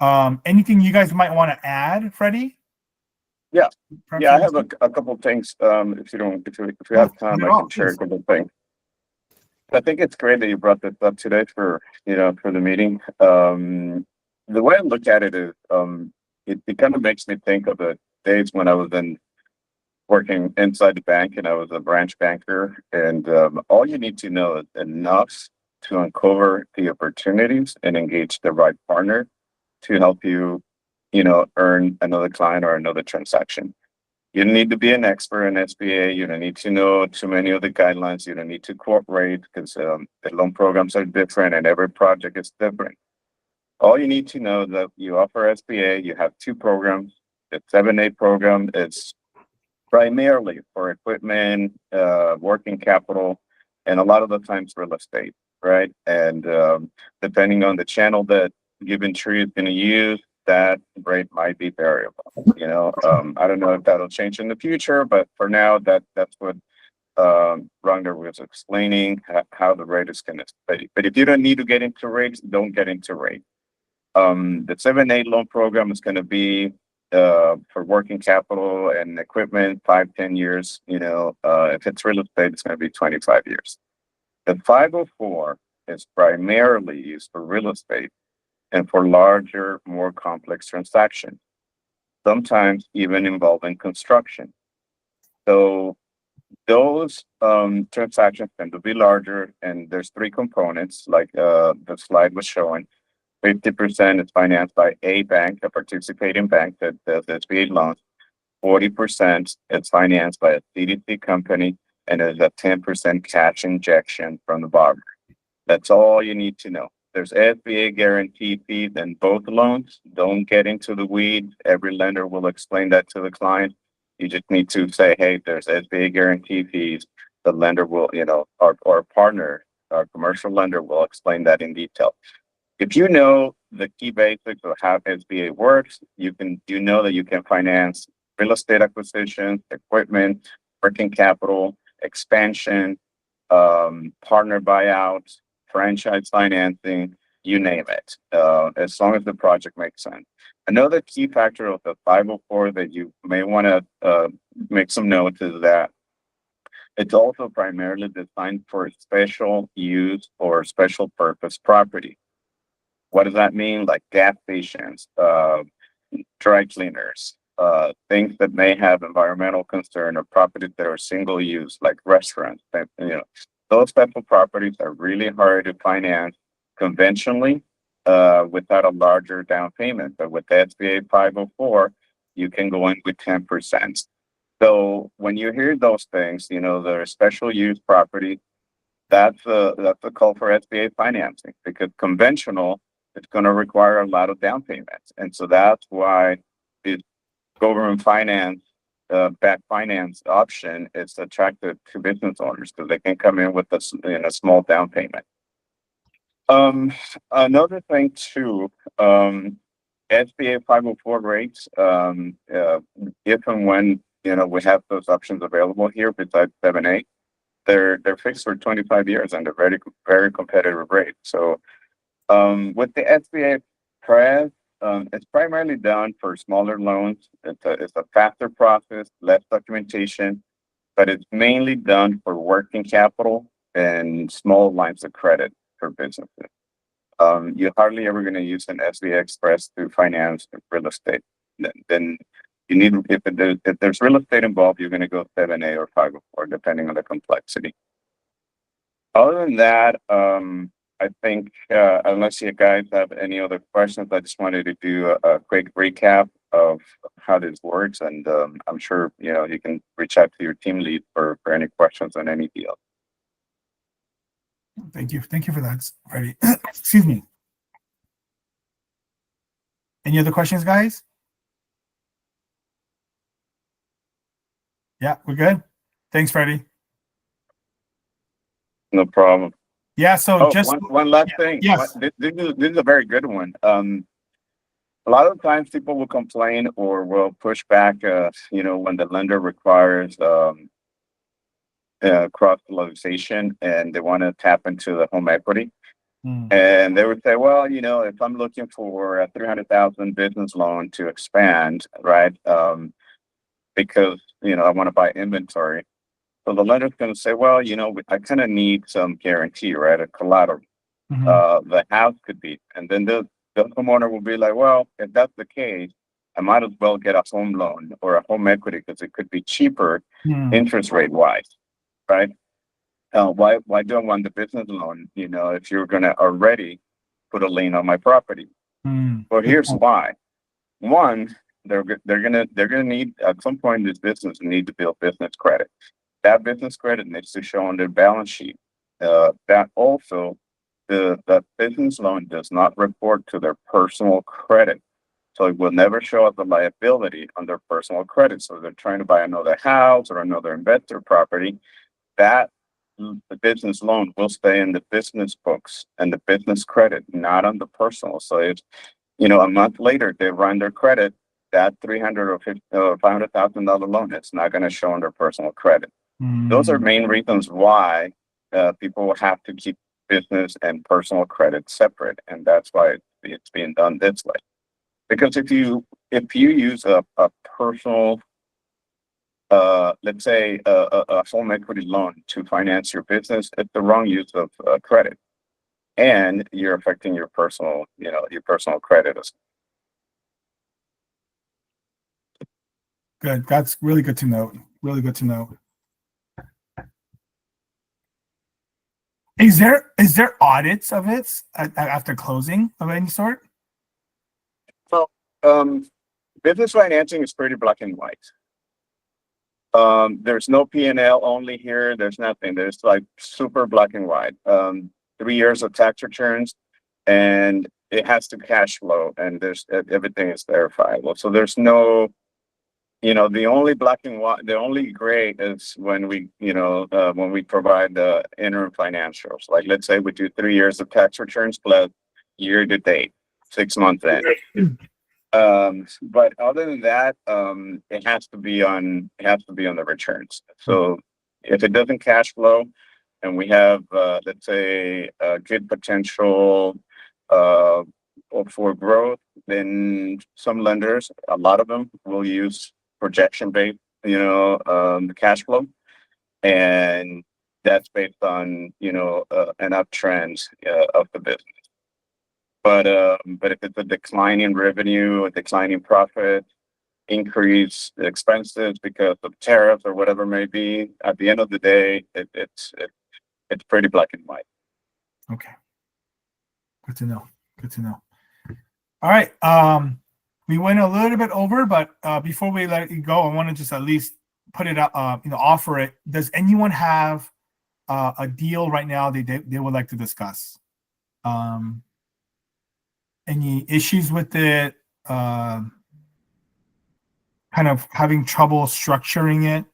Anything you guys might want to add, Freddie? Yeah, Perhaps yeah, I you have guys- a couple of things. If you Oh, have time, not I at all, can share a please. couple of things. I think it's great that you brought this up today for for the meeting. The way I look at it is, it kind of makes me think of the days when I was working inside the bank and I was a branch banker. And all you need to know is enough to uncover the opportunities and engage the right partner to help you, earn another client or another transaction. You don't need to be an expert in SBA. You don't need to know too many of the guidelines. You don't need to cooperate because the loan programs are different and every project is different. All you need to know is that you offer SBA. You have two programs. The 7A program is primarily for equipment, working capital, and a lot of the times real estate, right? And depending on the channel that Given Tree is going to use, that rate might be variable. I don't know if that'll change in the future, but for now, that's what Ragnar was explaining how the rate is going to stay. But if you don't need to get into rates, don't get into rate. The 7A loan program is going to be for working capital and equipment, 5-10 years. If it's real estate, it's going to be 25 years. The 504 is primarily used for real estate and for larger, more complex transactions, sometimes even involving construction. So those transactions tend to be larger, and there's three components, like the slide was showing. 50% is financed by a bank, a participating bank that does SBA loans. 40% is financed by a CDC company, and there's a 10% cash injection from the borrower. That's all you need to know. There's SBA guarantee fees in both loans. Don't get into the weeds. Every lender will explain that to the client. You just need to say, hey, there's SBA guarantee fees. The lender will, our partner, our commercial lender will explain that in detail. If you know the key basics of how SBA works, you know that you can finance real estate acquisition, equipment, working capital, expansion, partner buyouts, franchise financing, you name it, as long as the project makes sense. Another key factor of the 504 that you may want to make some notes is that it's also primarily designed for special use or special purpose property. What does that mean? Like gas stations, dry cleaners, things that may have environmental concern, or properties that are single use, like restaurants. Those type of properties are really hard to finance conventionally without a larger down payment. But with the SBA 504, you can go in with 10%. So when you hear those things, there are special use property. That's a call for SBA financing, because conventional, it's going to require a lot of down payments. And so that's why the government back finance option is attractive to business owners, because they can come in with a small down payment. Another thing too, SBA 504 rates, if and when we have those options available here besides 7A, they're fixed for 25 years and they're very, very competitive rate. So with the SBA Express, it's primarily done for smaller loans. It's a faster process, less documentation, but it's mainly done for working capital and small lines of credit for businesses. You're hardly ever going to use an SBA Express to finance real estate. Then you need, if there's real estate involved, you're going to go 7A or 504, depending on the complexity. Other than that, I think, unless you guys have any other questions, I just wanted to do a quick recap of how this works. And I'm sure, you can reach out to your team lead for any questions on any deal. Thank you. Thank you for that, Freddie. Excuse me. Any other questions, guys? Yeah, we're good. Thanks, Freddie. No problem. Yeah, so just one last thing. Yes. This is a very good one. A lot of times people will complain or will push back, when the lender requires cross-utilization and they want to tap into the home equity. And they would say, well, if I'm looking for a 300,000 business loan to expand, right? Because, I want to buy inventory. So the lender's going to say, well, I kind of need some guarantee, right? A collateral. The house could be, and then the homeowner will be like, well, if that's the case, I might as well get a home loan or a home equity because it could be cheaper interest rate wise, right? Why do I want the business loan? If you're going to already put a lien on my property. Well, here's why. One, they're gonna need at some point in this business need to build business credit. That business credit needs to show on their balance sheet. That also the business loan does not report to their personal credit. So it will never show up a liability on their personal credit. So they're trying to buy another house or another investor property. That the business loan will stay in the business books and the business credit, not on the personal. So if a month later they run their credit, that $300,000 or $500,000 loan, it's not going to show on their personal credit. Those are main reasons why people will have to keep business and personal credit separate, and that's why it's being done this way. Because if you use a personal, let's say a home equity loan to finance your business, it's the wrong use of credit, and you're affecting your personal credit. Good. That's really good to know. Really good to know. Is there audits of it after closing of any sort? Well, business financing is pretty black and white. There's no P&L only here. There's nothing. There's like super black and white. 3 years of tax returns, and it has to cash flow, and there's everything is verifiable. So there's no, the only black and white, the only gray is when we provide the interim financials. Like let's say we do 3 years of tax returns plus year to date, 6 months in. But other than that, it has to be on the returns. So if it doesn't cash flow, and we have let's say a good potential for growth, then some lenders, a lot of them, will use projection based, the cash flow, and that's based on an uptrend of the business. But if it's a declining revenue, a declining profit, increased expenses because of tariffs or whatever it may be, at the end of the day, it's pretty black and white. Okay. Good to know. Good to know. All right. We went a little bit over, but before we let you go, I want to just at least put it up, offer it. Does anyone have a deal right now they would like to discuss? Any issues with it? Kind of having trouble structuring it?